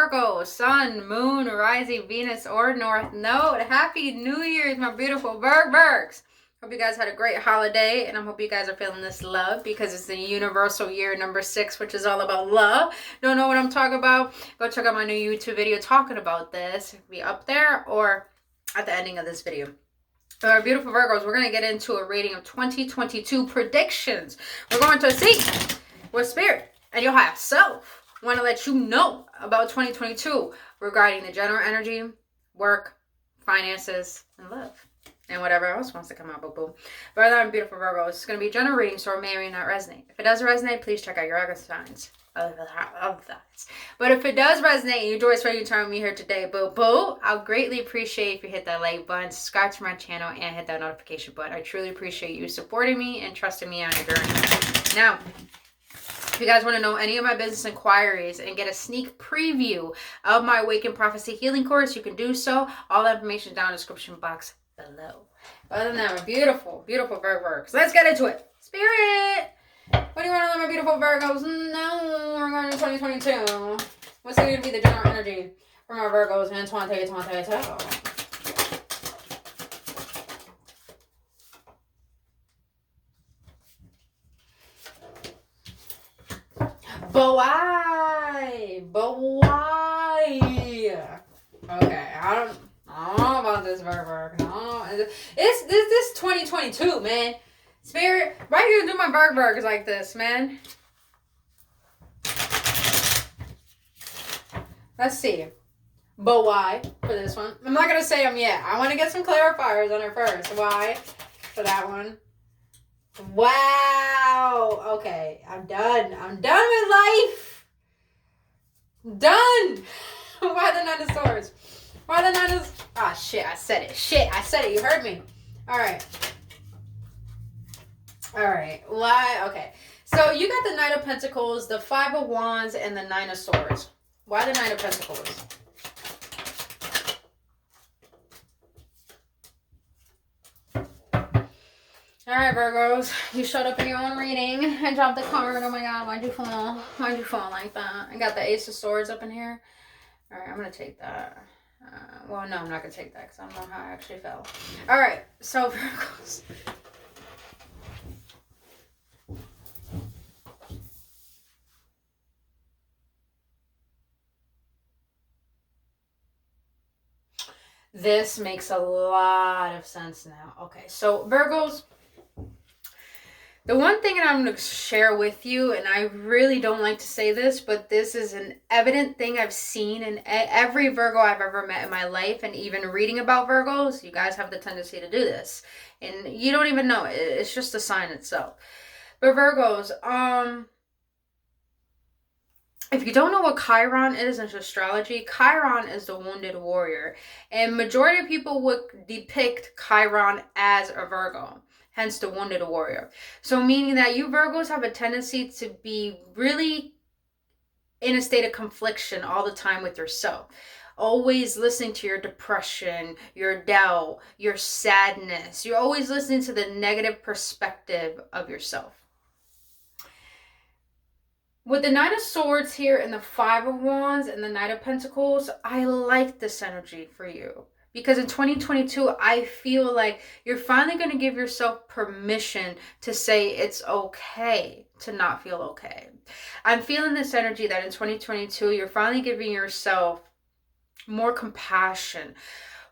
Virgo, Sun, Moon, Rising, Venus, or North Node. Happy New Year's, my beautiful Virgos. Hope you guys had a great holiday, and I hope you guys are feeling this love because it's the universal year number 6, which is all about love. Don't know what I'm talking about? Go check out my new YouTube video talking about this. It'll be up there or at the ending of this video. So our beautiful Virgos, we're going to get into a reading of 2022 predictions. We're going to see what spirit and your higher self want to let you know about 2022 regarding the general energy, work, finances, and love. And whatever else wants to come out, boo-boo. But I'm beautiful Virgos. It's going to be a general reading, so it may or may not resonate. If it does resonate, please check out your other signs. But if it does resonate and you enjoy spending time with me here today, boo-boo, I'll greatly appreciate if you hit that like button, subscribe to my channel, and hit that notification button. I truly appreciate you supporting me and trusting me on your journey. Now, if you guys want to know any of my business inquiries and get a sneak preview of my Awaken Prophecy Healing course, you can do so. All the information down in the description box below. Other than that, my beautiful, beautiful Virgos. Let's get into it. Spirit! What do you want to know, my beautiful Virgos? No, we're going to 2022. What's going to be the general energy for my Virgos in 2022? But why? But why? Okay, I don't know about this Virgo. No, this 2022, man. Spirit, why you do my Virgos like this, man? Let's see. But why for this one? I'm not gonna say them yet. I want to get some clarifiers on it first. Why for that one? Wow. Okay, I'm done. I'm done with life. Done. Why the Nine of Swords? Why the Nine of... Ah, shit, I said it. Shit, I said it. You heard me. All right. All right. Why? Okay. So you got the Knight of Pentacles, the Five of Wands, and the Nine of Swords. Why the Knight of Pentacles? Alright, Virgos, you showed up in your own reading. I dropped the card. Oh my god, why'd you fall? Why'd you fall like that? I got the Ace of Swords up in here. Alright, I'm going to take that. Well, no, I'm not going to take that because I don't know how I actually fell. Alright, so Virgos. This makes a lot of sense now. Okay, so Virgos. The one thing that I'm going to share with you, and I really don't like to say this, but this is an evident thing I've seen in every Virgo I've ever met in my life, and even reading about Virgos, you guys have the tendency to do this. And you don't even know. It's just a sign itself. But Virgos, if you don't know what Chiron is in astrology, Chiron is the wounded warrior. And majority of people would depict Chiron as a Virgo. Hence the wounded warrior. So meaning that you Virgos have a tendency to be really in a state of confliction all the time with yourself. Always listening to your depression, your doubt, your sadness. You're always listening to the negative perspective of yourself. With the Knight of Swords here and the Five of Wands and the Knight of Pentacles, I like this energy for you. Because in 2022, I feel like you're finally going to give yourself permission to say it's okay to not feel okay. I'm feeling this energy that in 2022, you're finally giving yourself more compassion,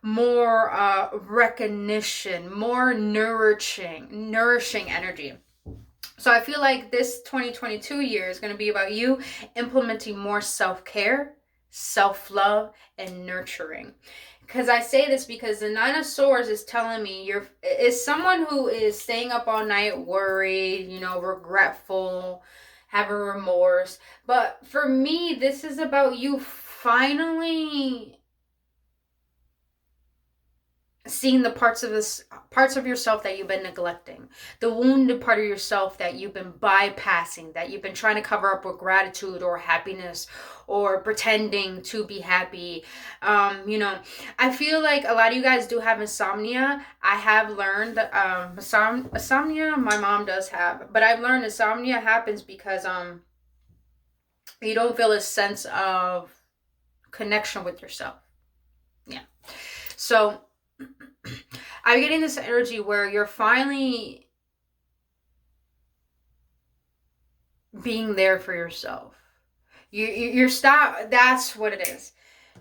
more recognition, more nourishing energy. So I feel like this 2022 year is going to be about you implementing more self-care, self-love, and nurturing. Because I say this because the Nine of Swords is telling me is someone who is staying up all night worried, regretful, having remorse. But for me, this is about you finally seeing the parts of yourself that you've been neglecting, the wounded part of yourself that you've been bypassing, that you've been trying to cover up with gratitude or happiness or pretending to be happy. I feel like a lot of you guys do have insomnia. I have learned that insomnia my mom does have, but I've learned insomnia happens because you don't feel a sense of connection with yourself. Yeah. So I'm getting this energy where you're finally being there for yourself. You're stop. That's what it is.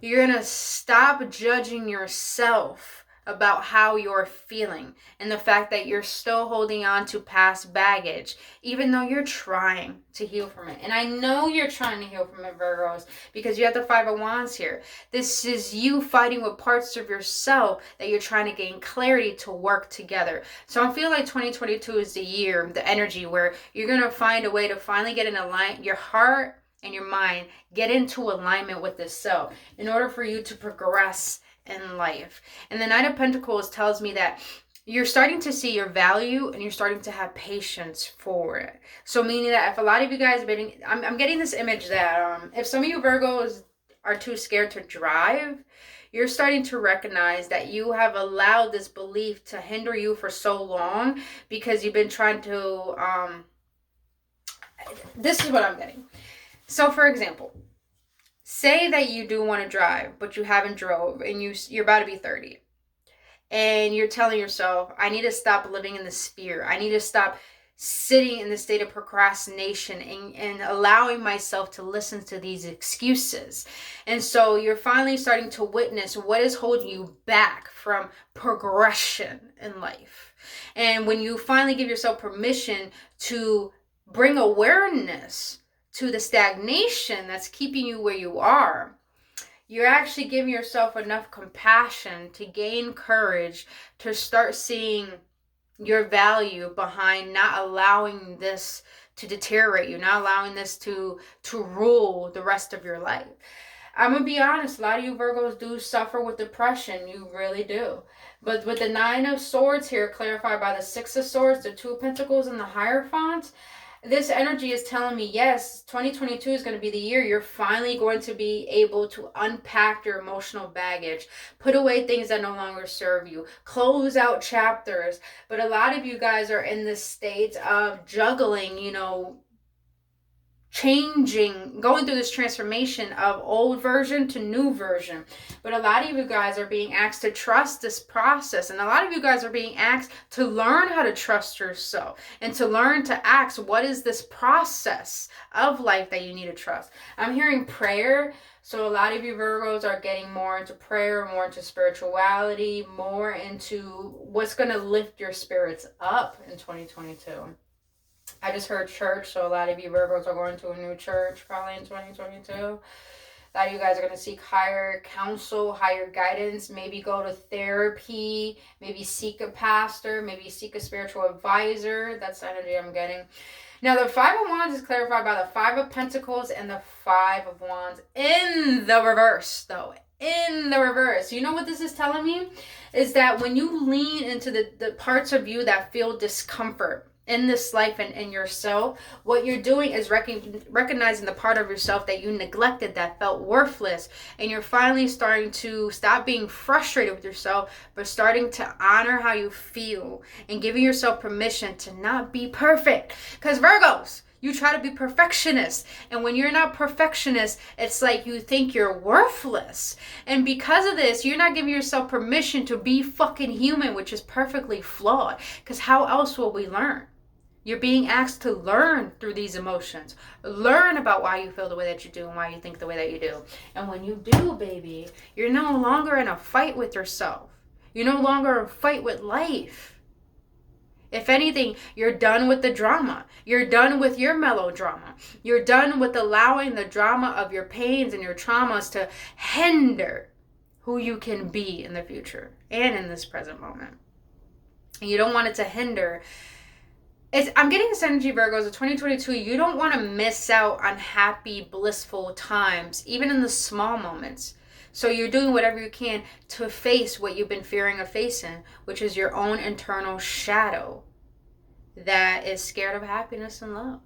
You're gonna stop judging yourself about how you're feeling and the fact that you're still holding on to past baggage, even though you're trying to heal from it. And I know you're trying to heal from it, Virgos, because you have the Five of Wands here. This is you fighting with parts of yourself that you're trying to gain clarity to work together. So I feel like 2022 is the year, the energy where you're gonna find a way to finally get in alignment, your heart and your mind get into alignment with this self in order for you to progress in life. And the Knight of Pentacles tells me that you're starting to see your value and you're starting to have patience for it. So meaning that if a lot of you guys have been, I'm getting this image that if some of you Virgos are too scared to drive, you're starting to recognize that you have allowed this belief to hinder you for so long because you've been trying to, this is what I'm getting. So for example, say that you do want to drive, but you haven't drove and you're about to be 30. And you're telling yourself, I need to stop living in this fear. I need to stop sitting in the state of procrastination and allowing myself to listen to these excuses. And so you're finally starting to witness what is holding you back from progression in life. And when you finally give yourself permission to bring awareness to the stagnation that's keeping you where you are, you're actually giving yourself enough compassion to gain courage to start seeing your value behind not allowing this to deteriorate you, not allowing this to rule the rest of your life. I'm going to be honest, a lot of you Virgos do suffer with depression. You really do. But with the Nine of Swords here, clarified by the Six of Swords, the Two of Pentacles, and the Hierophant, this energy is telling me, yes, 2022 is going to be the year you're finally going to be able to unpack your emotional baggage, put away things that no longer serve you, close out chapters. But a lot of you guys are in this state of juggling, changing, going through this transformation of old version to new version. But a lot of you guys are being asked to trust this process. And a lot of you guys are being asked to learn how to trust yourself and to learn to ask, what is this process of life that you need to trust? I'm hearing prayer. So a lot of you Virgos are getting more into prayer, more into spirituality, more into what's going to lift your spirits up in 2022. I just heard church, so a lot of you Virgos are going to a new church probably in 2022. A lot of you guys are going to seek higher counsel, higher guidance, maybe go to therapy, maybe seek a pastor, maybe seek a spiritual advisor. That's the energy I'm getting. Now, the Five of Wands is clarified by the Five of Pentacles and the Five of Wands in the reverse, though. In the reverse. You know what this is telling me? Is that when you lean into the parts of you that feel discomfort in this life and in yourself, what you're doing is recognizing the part of yourself that you neglected, that felt worthless, and you're finally starting to stop being frustrated with yourself, but starting to honor how you feel and giving yourself permission to not be perfect. Because Virgos, you try to be perfectionist, and when you're not perfectionist, it's like you think you're worthless. And because of this, you're not giving yourself permission to be fucking human, which is perfectly flawed. Because how else will we learn? You're being asked to learn through these emotions. Learn about why you feel the way that you do and why you think the way that you do. And when you do, baby, you're no longer in a fight with yourself. You're no longer in a fight with life. If anything, you're done with the drama. You're done with your melodrama. You're done with allowing the drama of your pains and your traumas to hinder who you can be in the future and in this present moment. And you don't want it to hinder. I'm getting this energy, Virgos, of 2022. You don't want to miss out on happy, blissful times, even in the small moments. So you're doing whatever you can to face what you've been fearing of facing, which is your own internal shadow that is scared of happiness and love.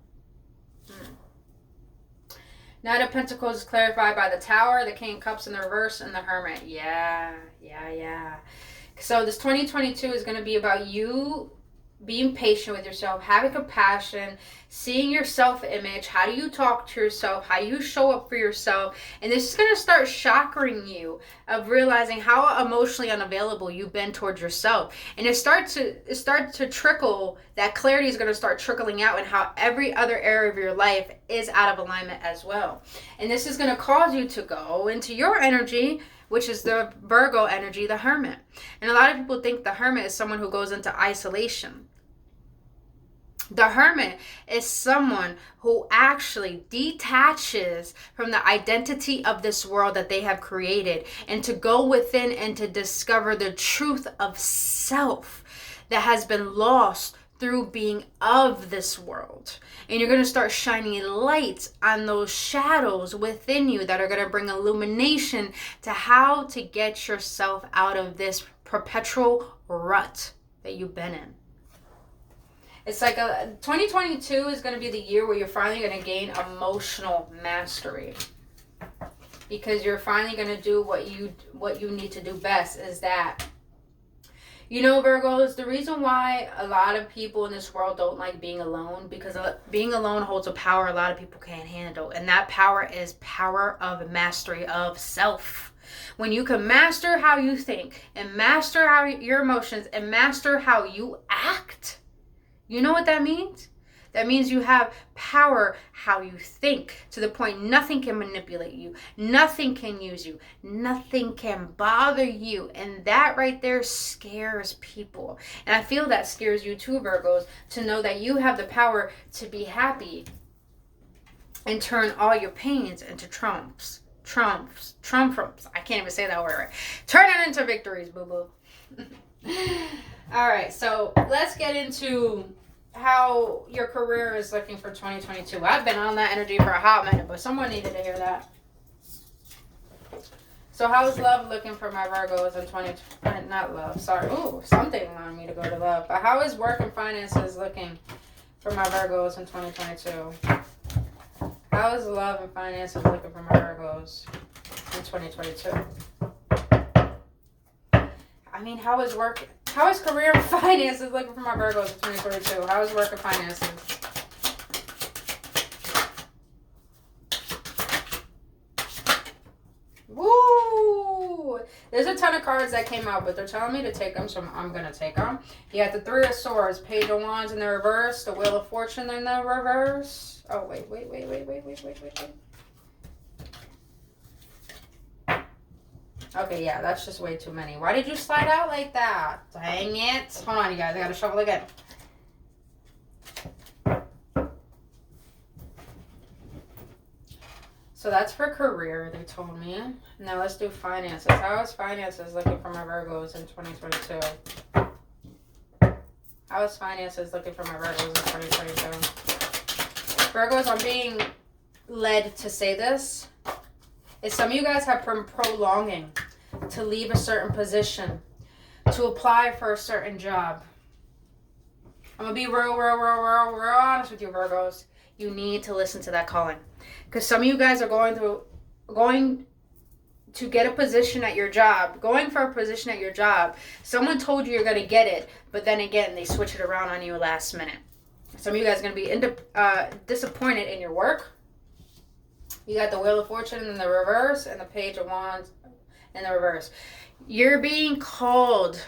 Knight of Pentacles is clarified by the Tower, the King of Cups in the reverse, and the Hermit. Yeah. So this 2022 is going to be about you being patient with yourself, having compassion, seeing your self-image. How do you talk to yourself? How you show up for yourself? And this is going to start chakring you of realizing how emotionally unavailable you've been towards yourself. And it starts to trickle, that clarity is going to start trickling out in how every other area of your life is out of alignment as well. And this is going to cause you to go into your energy, which is the Virgo energy, the Hermit. And a lot of people think the Hermit is someone who goes into isolation. The Hermit is someone who actually detaches from the identity of this world that they have created, and to go within and to discover the truth of self that has been lost through being of this world. And you're going to start shining lights on those shadows within you that are going to bring illumination to how to get yourself out of this perpetual rut that you've been in. It's like 2022 is going to be the year where you're finally going to gain emotional mastery, because you're finally going to do what you need to do best. Is that, you know, Virgos, the reason why a lot of people in this world don't like being alone, because being alone holds a power a lot of people can't handle. And that power is power of mastery of self. When you can master how you think, and master how your emotions, and master how you act, you know what that means? That means you have power how you think, to the point nothing can manipulate you, nothing can use you, nothing can bother you. And that right there scares people. And I feel that scares you too, Virgos, to know that you have the power to be happy and turn all your pains into trumps. I can't even say that word right. Turn it into victories, boo-boo. All right, so let's get into how your career is looking for 2022. I've been on that energy for a hot minute, but someone needed to hear that. So how's love looking for my Virgos in not love, sorry. Ooh, something wanted me to go to love. But how is work and finances looking for my Virgos in 2022? How is love and finances looking for my Virgos in 2022? I mean, how is career and finances looking for my Virgos in 2022? How is work and finances? Woo! There's a ton of cards that came out, but they're telling me to take them, so I'm going to take them. You got the Three of Swords, Page of Wands in the reverse, the Wheel of Fortune in the reverse. Oh, wait. Okay, yeah, that's just way too many. Why did you slide out like that? Dang it. Hold on, you guys. I gotta shuffle again. So that's for career, they told me. Now let's do finances. How is finances looking for my Virgos in 2022? How is finances looking for my Virgos in 2022? Virgos, I'm being led to say this. Is some of you guys have been prolonging to leave a certain position, to apply for a certain job. I'm going to be real honest with you, Virgos. You need to listen to that calling. Because some of you guys are going to get a position at your job, going for a position at your job. Someone told you you're going to get it, but then again, they switch it around on you last minute. Some of you guys are going to be disappointed in your work. You got the Wheel of Fortune in the reverse and the Page of Wands in the reverse. You're being called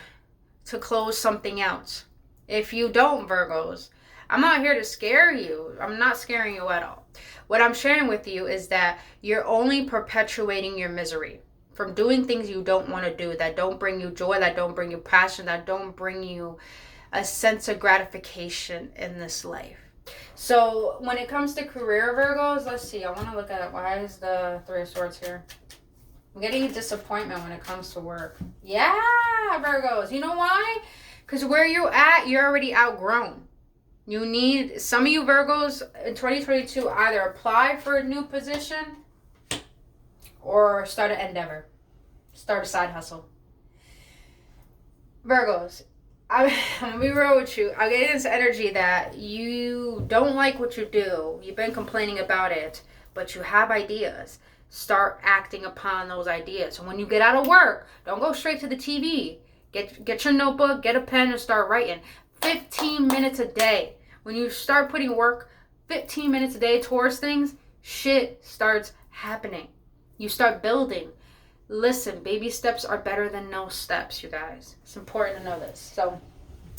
to close something out. If you don't, Virgos, I'm not here to scare you. I'm not scaring you at all. What I'm sharing with you is that you're only perpetuating your misery from doing things you don't want to do, that don't bring you joy, that don't bring you passion, that don't bring you a sense of gratification in this life. So when it comes to career, Virgos, let's see. I want to look at it. Why is the Three of Swords here? I'm getting a disappointment when it comes to work. Yeah, Virgos. You know why? Because where you're at, you're already outgrown. You need, some of you Virgos in 2022, either apply for a new position or start an endeavor. Start a side hustle. Virgos, I'm going to be real with you. I get this energy that you don't like what you do. You've been complaining about it, but you have ideas. Start acting upon those ideas. So when you get out of work, don't go straight to the TV. Get your notebook, get a pen, and start writing. 15 minutes a day. When you start putting work 15 minutes a day towards things, shit starts happening. You start building. Listen, baby steps are better than no steps, you guys. It's important to know this. So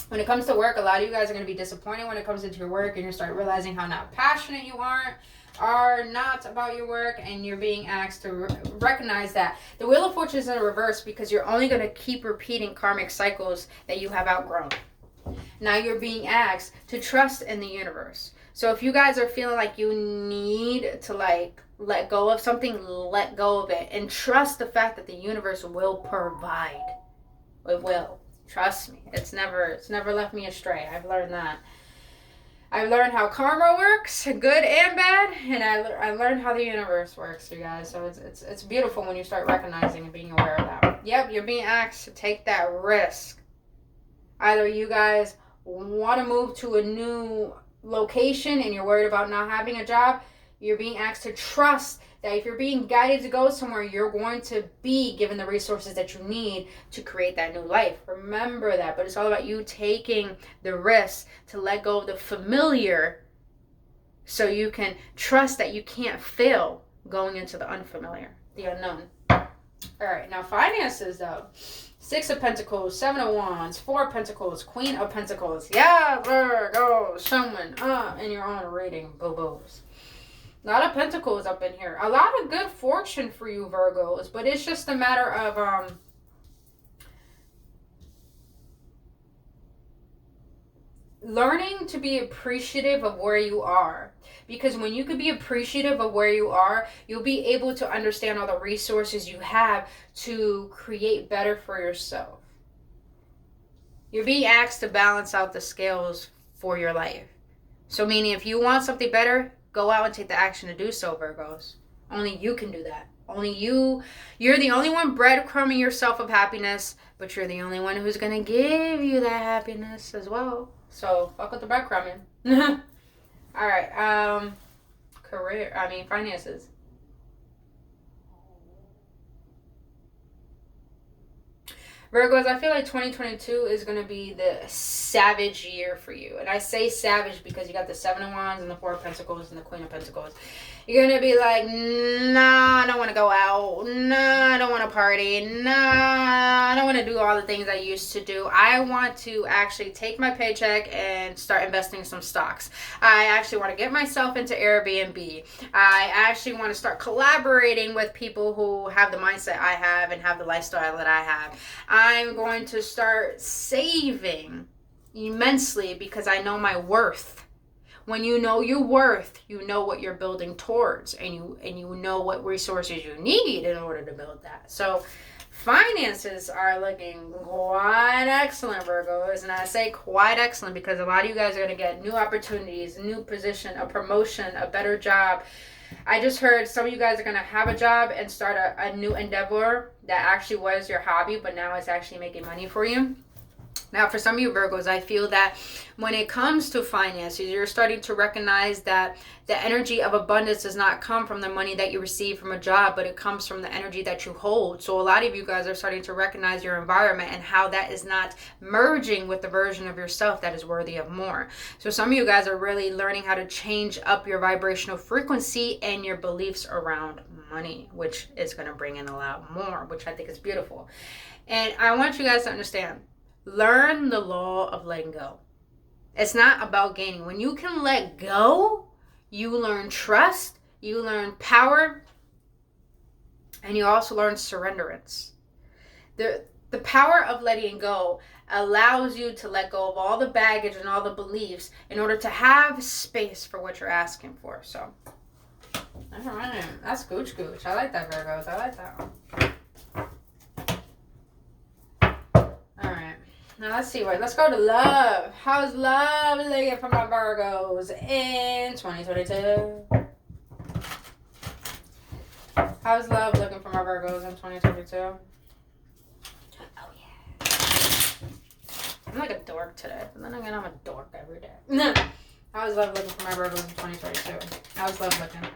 when it comes to work, a lot of you guys are going to be disappointed when it comes into your work, and you start realizing how not passionate you are not about your work, and you're being asked to recognize that the Wheel of Fortune is in reverse because you're only going to keep repeating karmic cycles that you have outgrown. Now you're being asked to trust in the universe. So if you guys are feeling like you need to let go of something, let go of it and trust the fact that the universe will provide. It will. Trust me. It's never left me astray. I've learned that. I've learned how karma works, good and bad, and I learned how the universe works, you guys. So it's beautiful when you start recognizing and being aware of that. Yep, you're being asked to take that risk. Either you guys want to move to a new location and you're worried about not having a job, you're being asked to trust that if you're being guided to go somewhere, you're going to be given the resources that you need to create that new life. Remember that. But it's all about you taking the risk to let go of the familiar so you can trust that you can't fail going into the unfamiliar, the unknown. All right, now finances though. 6 of Pentacles, 7 of Wands, 4 of Pentacles, Queen of Pentacles. Yeah, Virgo, someone in your own reading, boo-boos. A lot of Pentacles up in here. A lot of good fortune for you, Virgos, but it's just a matter of learning to be appreciative of where you are. Because when you can be appreciative of where you are, you'll be able to understand all the resources you have to create better for yourself. You're being asked to balance out the scales for your life. So meaning if you want something better, go out and take the action to do so, Virgos. Only you can do that. Only you. You're the only one breadcrumbing yourself of happiness, but you're the only one who's going to give you that happiness as well. So, fuck with the breadcrumbing. All right. Finances. Virgos, I feel like 2022 is going to be the savage year for you. And I say savage because you got the 7 of Wands and the 4 of Pentacles and the Queen of Pentacles. You're going to be like, nah, I don't want to go out. Nah, I don't want to party. Nah, I don't want to do all the things I used to do. I want to actually take my paycheck and start investing in some stocks. I actually want to get myself into Airbnb. I actually want to start collaborating with people who have the mindset I have and have the lifestyle that I have. I'm going to start saving immensely because I know my worth. When you know your worth, you know what you're building towards, and you know what resources you need in order to build that. So finances are looking quite excellent, Virgos. And I say quite excellent because a lot of you guys are going to get new opportunities, a new position, a promotion, a better job. I just heard some of you guys are going to have a job and start a new endeavor that actually was your hobby, but now it's actually making money for you. Now, for some of you Virgos, I feel that when it comes to finances, you're starting to recognize that the energy of abundance does not come from the money that you receive from a job, but it comes from the energy that you hold. So a lot of you guys are starting to recognize your environment and how that is not merging with the version of yourself that is worthy of more. So some of you guys are really learning how to change up your vibrational frequency and your beliefs around money, which is going to bring in a lot more, which I think is beautiful. And I want you guys to understand, learn the law of letting go. It's not about gaining. When you can let go, you learn trust, you learn power, and you also learn surrenderance. The power of letting go allows you to let go of all the baggage and all the beliefs in order to have space for what you're asking for. So, all right, that's gooch. I like that, Virgos. I like that one. Now let's see, let's go to love. How's love looking for my Virgos in 2022? How's love looking for my Virgos in 2022? Oh yeah. I'm like a dork today, but then again, I'm a dork every day. How's love looking for my Virgos in 2022? How's love looking?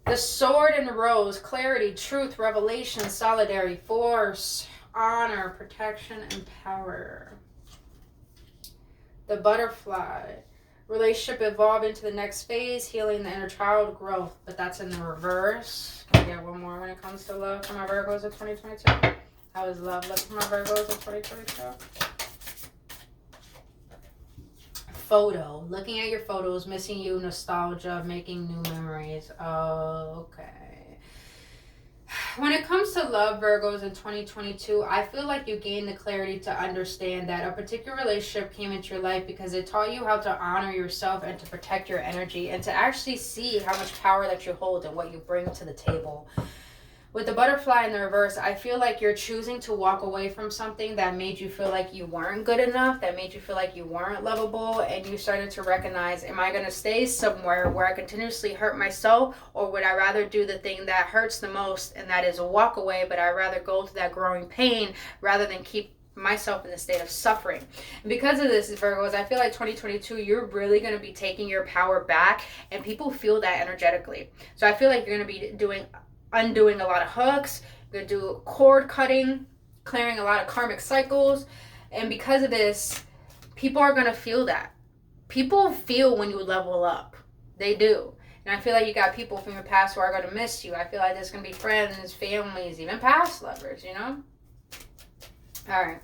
The Sword and the Rose, clarity, truth, revelation, solidarity, force. honor, protection, and power. The butterfly. Relationship evolve into the next phase, healing the inner child, growth. But that's in the reverse. Can I get one more when it comes to love for my Virgos of 2022? How is love looking for my Virgos of 2022? Photo. Looking at your photos, missing you, nostalgia, making new memories. Okay. When it comes to love, Virgos, in 2022, I feel like you gained the clarity to understand that a particular relationship came into your life because it taught you how to honor yourself and to protect your energy and to actually see how much power that you hold and what you bring to the table. With the butterfly in the reverse, I feel like you're choosing to walk away from something that made you feel like you weren't good enough, that made you feel like you weren't lovable, and you started to recognize, am I going to stay somewhere where I continuously hurt myself, or would I rather do the thing that hurts the most, and that is walk away, but I'd rather go through that growing pain rather than keep myself in the state of suffering. And because of this, Virgos, I feel like 2022, you're really going to be taking your power back, and people feel that energetically. So I feel like you're going to be undoing a lot of hooks, you're going to do cord cutting, clearing a lot of karmic cycles. And because of this, people are going to feel that. People feel when you level up. They do. And I feel like you got people from your past who are going to miss you. I feel like there's going to be friends, families, even past lovers, you know? All right.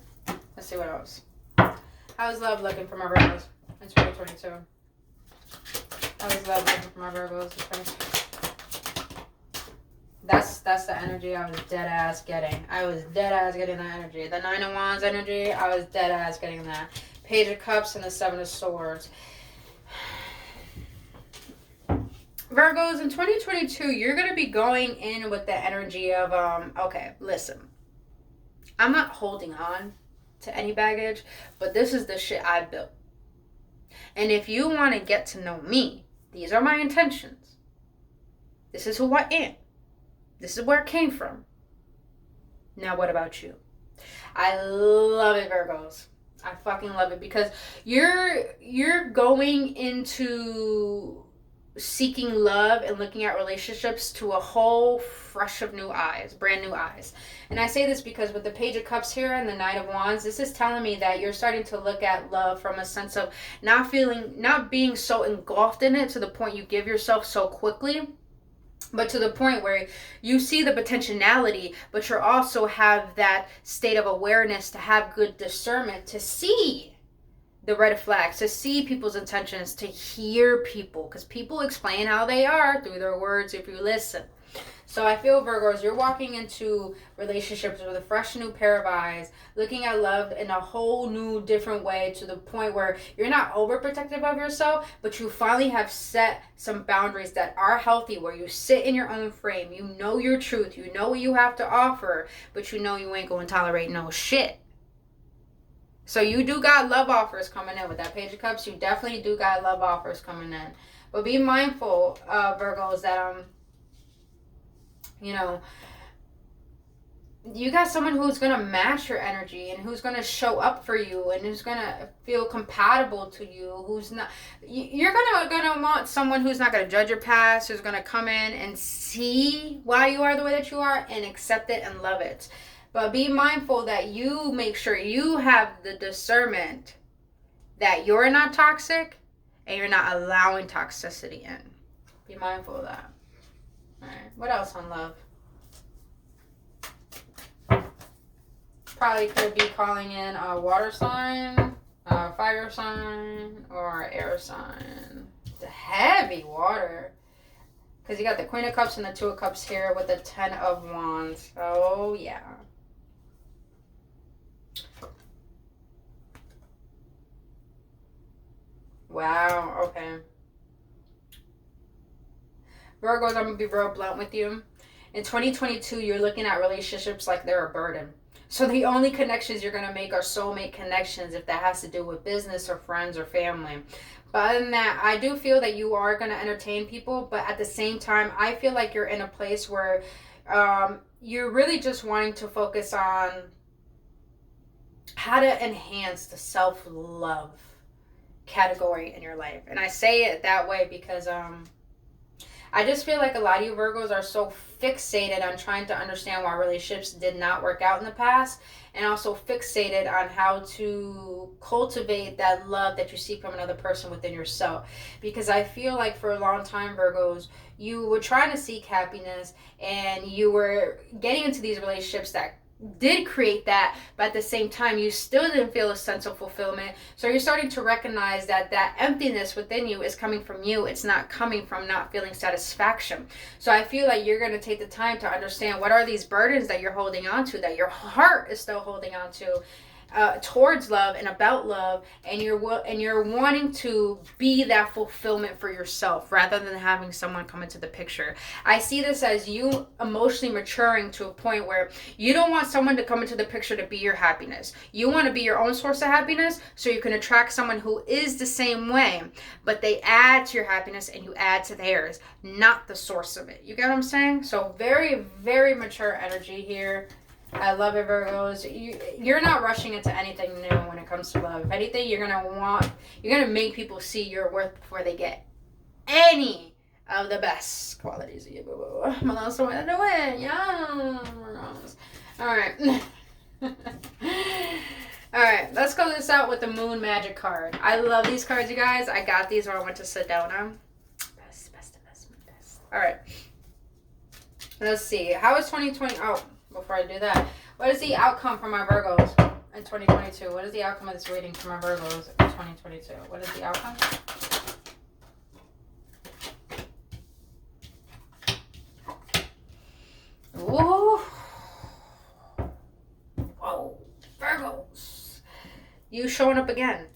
Let's see what else. How's love looking for my Virgos in 2022? How's love looking for my Virgos in 2022? That's the energy I was dead ass getting. I was dead ass getting that energy. The Nine of Wands energy, I was dead ass getting that. Page of Cups and the Seven of Swords. Virgos, in 2022, you're going to be going in with the energy of, okay, listen. I'm not holding on to any baggage, but this is the shit I built. And if you want to get to know me, these are my intentions. This is who I am. This is where it came from. Now, what about you? I love it, Virgos. I fucking love it because you're going into seeking love and looking at relationships to a whole fresh of new eyes, brand new eyes. And I say this because with the Page of Cups here and the Knight of Wands, this is telling me that you're starting to look at love from a sense of not being so engulfed in it to the point you give yourself so quickly, but to the point where you see the potentiality, but you also have that state of awareness to have good discernment, to see the red flags, to see people's intentions, to hear people, because people explain how they are through their words if you listen. So I feel, Virgos, you're walking into relationships with a fresh new pair of eyes, looking at love in a whole new different way, to the point where you're not overprotective of yourself, but you finally have set some boundaries that are healthy, where you sit in your own frame, you know your truth, you know what you have to offer, but you know you ain't going to tolerate no shit. So you do got love offers coming in with that Page of Cups. You definitely do got love offers coming in. But be mindful, Virgos, that you got someone who's going to match your energy and who's going to show up for you and who's going to feel compatible to you, who's not. You're going to want someone who's not going to judge your past, who's going to come in and see why you are the way that you are and accept it and love it. But be mindful that you make sure you have the discernment that you're not toxic and you're not allowing toxicity in. Be mindful of that. All right. What else on love? Probably could be calling in a water sign, a fire sign, or air sign. The heavy water. Because you got the Queen of Cups and the Two of Cups here with the Ten of Wands. Oh, yeah. Wow, okay. Virgos, I'm going to be real blunt with you. In 2022, you're looking at relationships like they're a burden. So the only connections you're going to make are soulmate connections, if that has to do with business or friends or family. But other than that, I do feel that you are going to entertain people. But at the same time, I feel like you're in a place where you're really just wanting to focus on how to enhance the self-love category in your life. And I say it that way because I I just feel like a lot of you Virgos are so fixated on trying to understand why relationships did not work out in the past, and also fixated on how to cultivate that love that you see from another person within yourself. Because I feel like for a long time, Virgos, you were trying to seek happiness, and you were getting into these relationships that did create that, but at the same time you still didn't feel a sense of fulfillment. So you're starting to recognize that that emptiness within you is coming from you. It's not coming from not feeling satisfaction. So I feel like you're going to take the time to understand what are these burdens that you're holding on to, that your heart is still holding on to, towards love and about love, and you're wanting to be that fulfillment for yourself rather than having someone come into the picture. I see this as you emotionally maturing to a point where you don't want someone to come into the picture to be your happiness. You want to be your own source of happiness, so you can attract someone who is the same way, but they add to your happiness and you add to theirs, not the source of it. You get what I'm saying? So very, very mature energy here. I love it, Virgos. You're not rushing into anything new when it comes to love. If anything, you're gonna make people see your worth before they get any of the best qualities of you, boo boo. I'm gonna also want to win. Yeah. All right. All right. Let's go this out with the Moon Magic card. I love these cards, you guys. I got these when I went to Sedona. Best. All right. Let's see. How is 2020? Oh. Before I do that, what is the outcome for my Virgos in 2022? What is the outcome of this reading for my Virgos in 2022? What is the outcome? Ooh. Whoa. Virgos. You showing up again.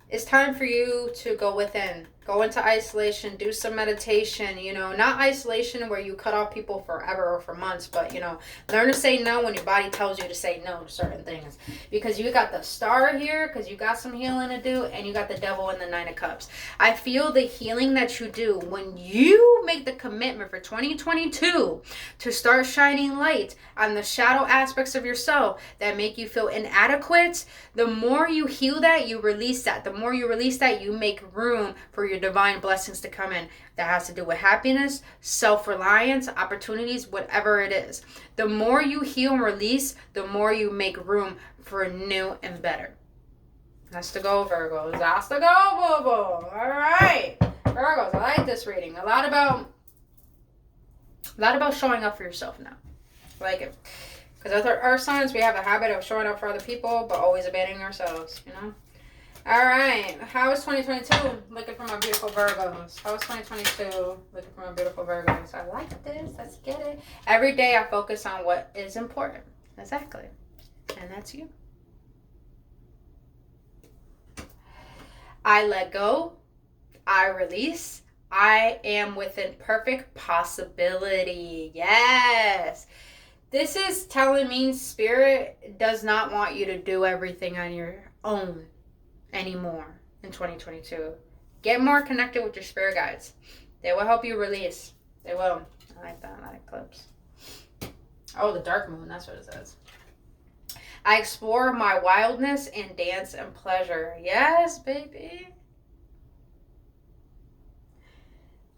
It's time for you to go within. Go into isolation, do some meditation, not isolation where you cut off people forever or for months, but, learn to say no when your body tells you to say no to certain things. Because you got the Star here, because you got some healing to do, and you got the Devil in the Nine of Cups. I feel the healing that you do when you make the commitment for 2022 to start shining light on the shadow aspects of yourself that make you feel inadequate. The more you heal that, you release that. The more you release that, you make room for your divine blessings to come in. That has to do with happiness, self-reliance, opportunities, whatever it is. The more you heal and release, the more you make room for new and better. That's to go, Virgos. That's to go, boo-boo. All right. Virgos, I like this reading. A lot about showing up for yourself now. I like it. Because with our earth signs, we have a habit of showing up for other people, but always abandoning ourselves, All right. How is 2022 looking for my beautiful Virgos? How is 2022 looking for my beautiful Virgos? I like this. Let's get it. Every day I focus on what is important. Exactly. And that's you. I let go. I release. I am within perfect possibility. Yes. This is telling me Spirit does not want you to do everything on your own anymore in 2022. Get more connected with your spirit guides. They will help you release. They will. I like that eclipse. Oh, the dark moon. That's what it says. I explore my wildness and dance and pleasure. Yes, baby.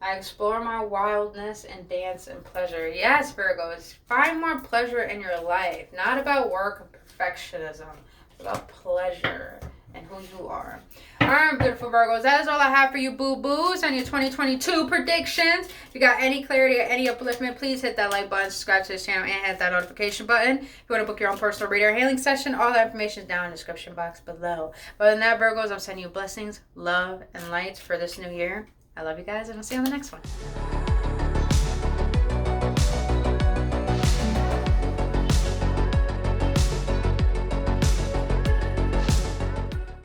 I explore my wildness and dance and pleasure. Yes, Virgos. Find more pleasure in your life. Not about work and perfectionism. It's about pleasure and who you are. All right, beautiful Virgos. That is all I have for you, boo-boos, on your 2022 predictions. If you got any clarity or any upliftment, please hit that like button, subscribe to this channel, and hit that notification button. If you want to book your own personal reader or healing session, all that information is down in the description box below. But other than that, Virgos, I'm sending you blessings, love, and light for this new year. I love you guys, and I'll see you on the next one.